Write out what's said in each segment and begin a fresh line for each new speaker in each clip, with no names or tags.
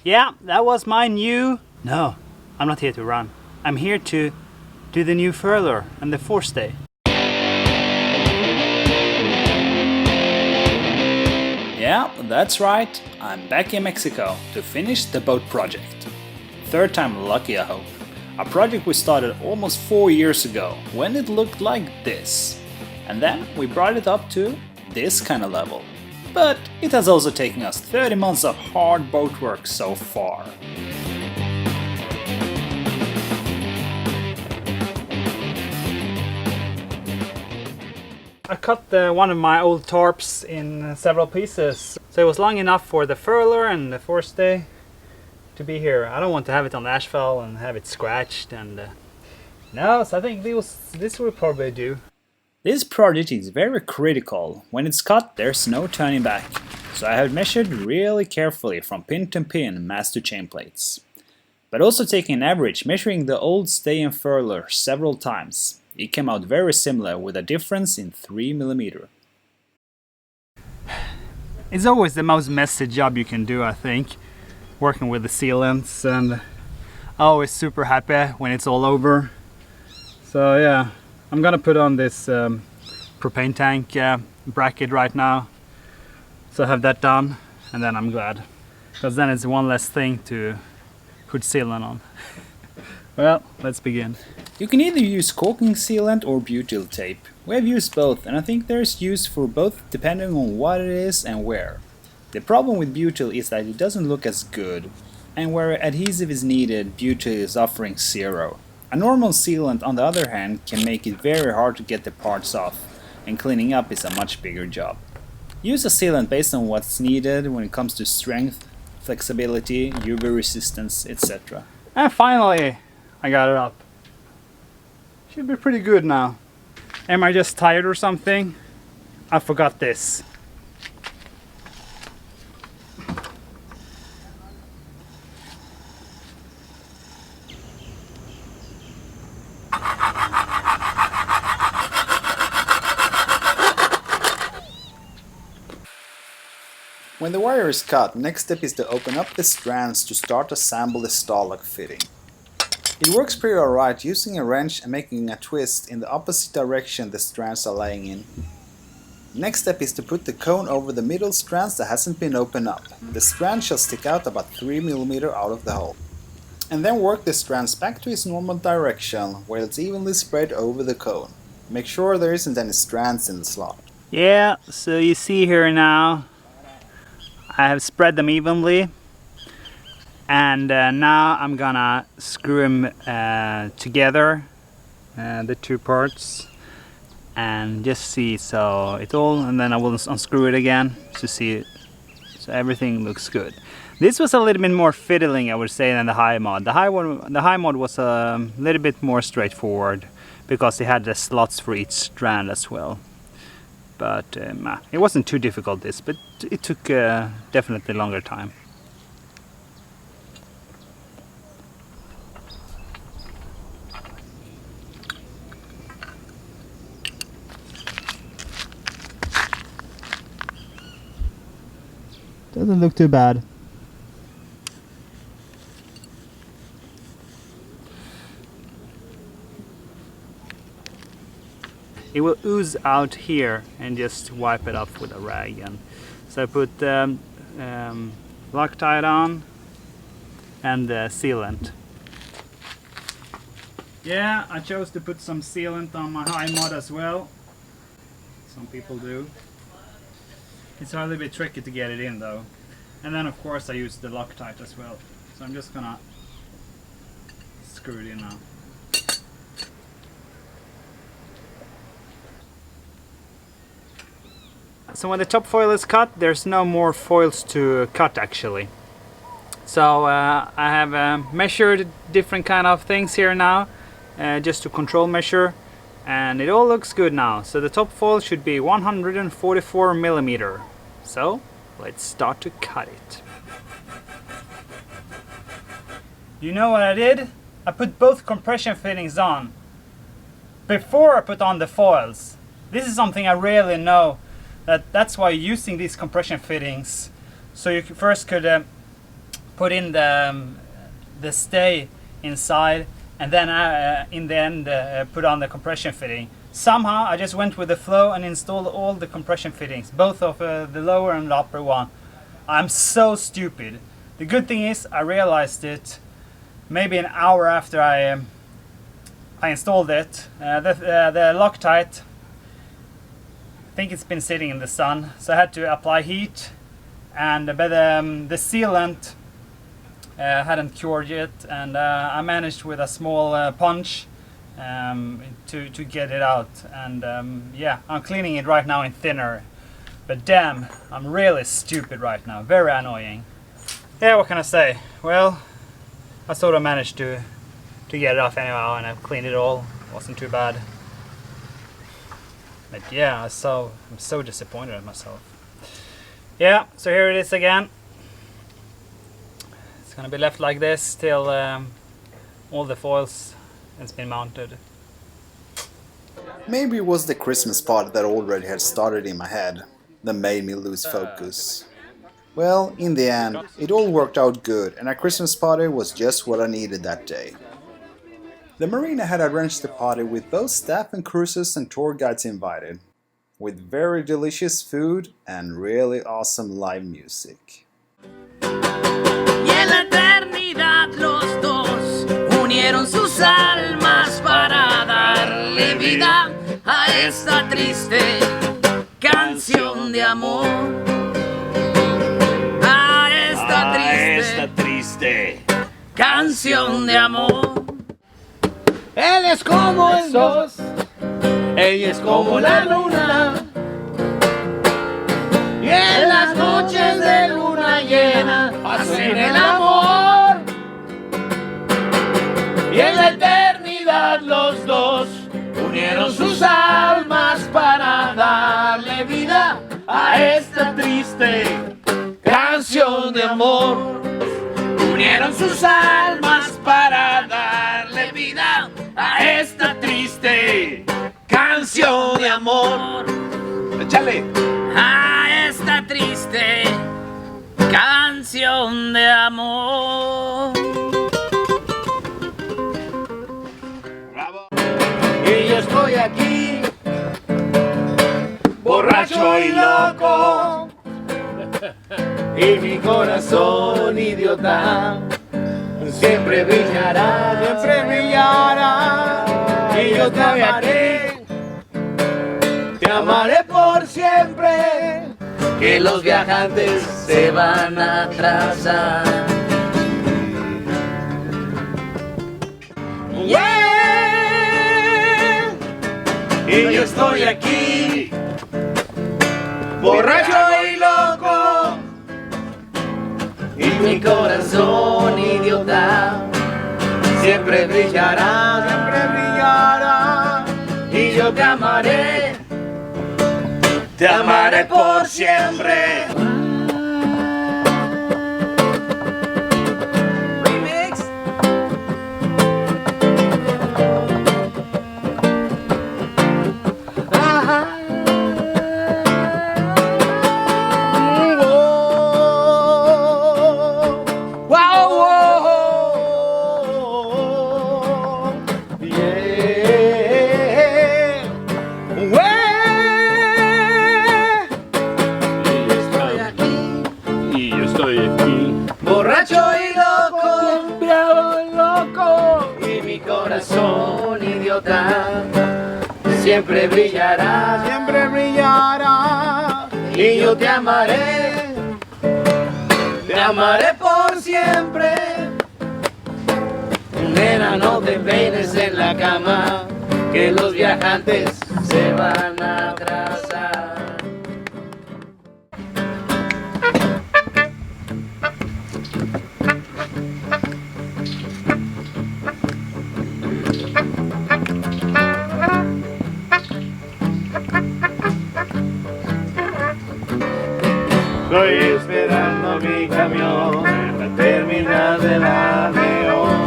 Yeah, that was my new... No, I'm not here to run. I'm here to do the new furler and the forestay. Yeah, that's right. I'm back in Mexico to finish the boat project. Third time lucky, I hope. A project we started almost 4 years ago when it looked like this. And then we brought it up to this kind of level. But it has also taken us 30 months of hard boat work so far. I cut one of my old tarps in several pieces, so it was long enough for the furler and the forestay to be here. I don't want to have it on asphalt and have it scratched and no, so I think this will probably do. This project is very critical. When it's cut, there's no turning back, so I have measured really carefully from pin to pin master chain plates. But also taking an average, measuring the old stay and furler several times, it came out very similar with a difference in 3mm. It's always the most messy job you can do, I think, working with the sealants, and I'm always super happy when it's all over. So yeah, I'm gonna put on this propane tank bracket right now, so I have that done, and then I'm glad, because then it's one less thing to put sealant on. Well, let's begin. You can either use caulking sealant or butyl tape. We have used both, and I think there's use for both depending on what it is and where. The problem with butyl is that it doesn't look as good, and where adhesive is needed, butyl is offering 0. A normal sealant, on the other hand, can make it very hard to get the parts off, and cleaning up is a much bigger job. Use a sealant based on what's needed when it comes to strength, flexibility, UV resistance, etc. And finally, I got it up. Should be pretty good now. Am I just tired or something? I forgot this.
When the wire is cut, next step is to open up the strands to start to assemble the starlock fitting. It works pretty alright using a wrench and making a twist in the opposite direction the strands are laying in. Next step is to put the cone over the middle strands that hasn't been opened up. The strand shall stick out about 3mm out of the hole. And then work the strands back to its normal direction where it's evenly spread over the cone. Make sure there isn't any strands in the slot.
Yeah, so you see here now, I have spread them evenly, and now I'm gonna screw them together, the two parts, and just see, so it all, and then I will unscrew it again to see it, so everything looks good. This was a little bit more fiddling, I would say, than the high mod. The high mod was a little bit more straightforward because it had the slots for each strand as well. But it wasn't too difficult, this, but it took definitely longer time. Doesn't look too bad. It will ooze out here, and just wipe it off with a rag. And so I put Loctite on and sealant. Yeah, I chose to put some sealant on my high mod as well. Some people do. It's a little bit tricky to get it in though. And then of course I use the Loctite as well. So I'm just gonna screw it in now. So when the top foil is cut, there's no more foils to cut actually. So I have measured different kind of things here now, just to control measure, and it all looks good now. So the top foil should be 144mm. So let's start to cut it. You know what I did? I put both compression fittings on before I put on the foils. This is something I rarely know. That's why you're using these compression fittings. So you first could put in the stay inside, and then in the end put on the compression fitting. Somehow I just went with the flow and installed all the compression fittings, both of the lower and the upper one. I'm so stupid. The good thing is I realized it maybe an hour after I installed it. The Loctite, I think it's been sitting in the sun, so I had to apply heat, and but the sealant hadn't cured yet, and I managed with a small punch to get it out, and yeah, I'm cleaning it right now in thinner, but damn, I'm really stupid right now, very annoying. Yeah, what can I say? Well, I sort of managed to get it off anyhow, and I've cleaned it all. Wasn't too bad. But yeah, I'm so disappointed at myself. Yeah, so here it is again. It's gonna be left like this till all the foils has been mounted.
Maybe it was the Christmas party that already had started in my head that made me lose focus. Well, in the end, it all worked out good, and a Christmas party was just what I needed that day. The marina had arranged the party with both staff and cruisers and tour guides invited, with very delicious food and really awesome live music.
Y en la eternidad los dos unieron sus almas para darle vida a esta triste canción de amor. Esta triste canción de amor. Él es como el sol, ella es como la luna, y en las noches de luna llena hacen el amor, y en la eternidad los dos unieron sus almas para darle vida a esta triste canción de amor. Unieron sus almas para darle vida a esta triste canción de amor. Échale. A esta triste canción de amor. Bravo. Y yo estoy aquí, borracho y loco, y mi corazón idiota siempre brillará, y yo te amaré por siempre, que los viajantes se van a atrasar. Yeah. Y yo estoy aquí, borracho y loco, y mi corazón idiota siempre brillará, y yo te amaré por siempre. Remix. Ajá. Borracho y loco, y mi corazón idiota siempre brillará, y yo te amaré por siempre. Nena, no te peines en la cama, que los viajantes se van a atrasar. Estoy esperando mi camión en la terminal de la León.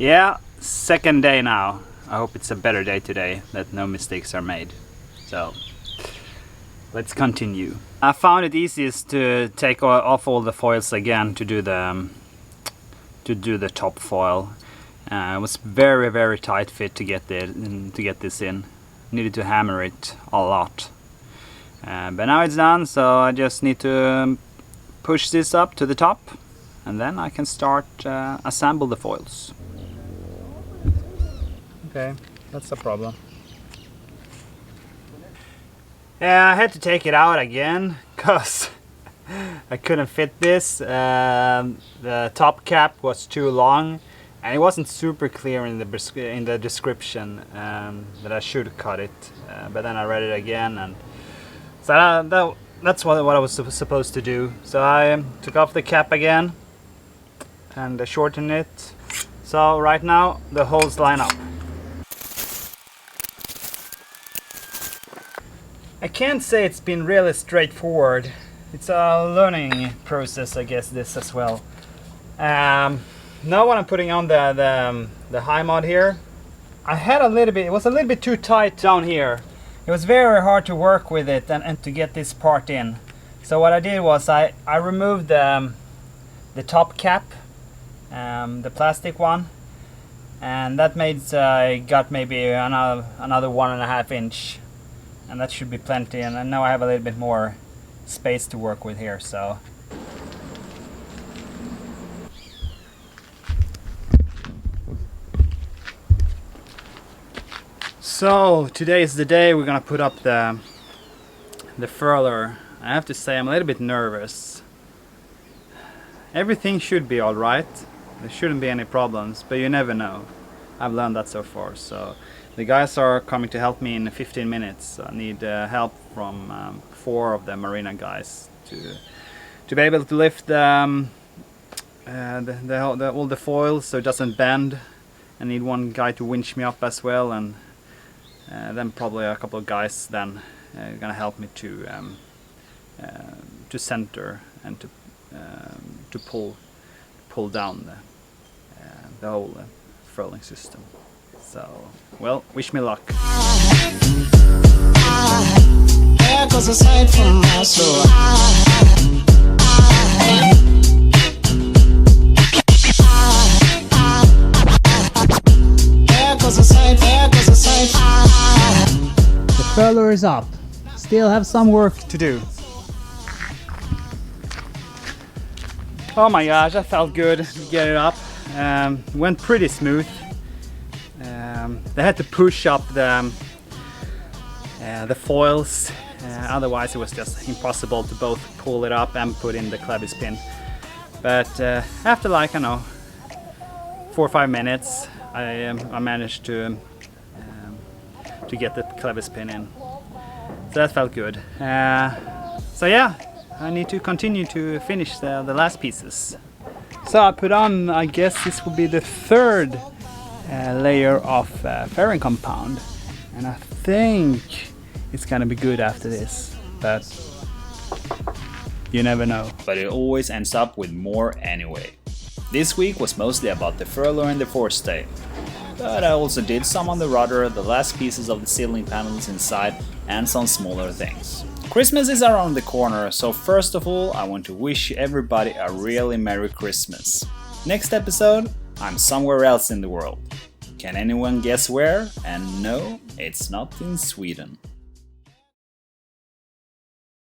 Yeah, second day now. I hope it's a better day today, that no mistakes are made. So let's continue. I found it easiest to take off all the foils again to do the top foil. It was very tight fit to get this in. Needed to hammer it a lot. But now it's done, so I just need to push this up to the top, and then I can start assemble the foils. Okay, that's the problem. Yeah, I had to take it out again because I couldn't fit this. The top cap was too long, and it wasn't super clear in the description that I should cut it. But then I read it again, and so that's what I was supposed to do. So I took off the cap again and shortened it. So right now the holes line up. I can't say it's been really straightforward. It's a learning process, I guess, this as well. Now when I'm putting on the high mod here, it was a little bit too tight down here. It was very hard to work with it and to get this part in. So what I did was I removed the top cap, the plastic one, and that made I got maybe another 1.5 inch. And that should be plenty, and now I have a little bit more space to work with here, so. So today is the day we're gonna put up the furler. I have to say I'm a little bit nervous. Everything should be alright. There shouldn't be any problems, but you never know. I've learned that so far, so. The guys are coming to help me in 15 minutes. I need help from 4 of the Marina guys to be able to lift all the foils so it doesn't bend. I need one guy to winch me up as well, and then probably a couple of guys then gonna help me to center and to pull down the whole furling system. So, well, wish me luck. There goes a sight from my soul. The furler is up. Still have some work to do. Oh my gosh, that felt good to get it up. Went pretty smooth. They had to push up the foils, otherwise it was just impossible to both pull it up and put in the clevis pin. But after, like, I don't know, 4 or 5 minutes, I managed to get the clevis pin in. So that felt good. So yeah, I need to continue to finish the last pieces. So I put on, I guess this will be the 3rd layer of fairing compound, and I think it's gonna be good after this, but you never know.
But it always ends up with more anyway. This week was mostly about the furler and the forestay, but I also did some on the rudder, the last pieces of the ceiling panels inside, and some smaller things. Christmas is around the corner, so first of all I want to wish everybody a really Merry Christmas. Next episode, I'm somewhere else in the world. Can anyone guess where? And no, it's not in Sweden.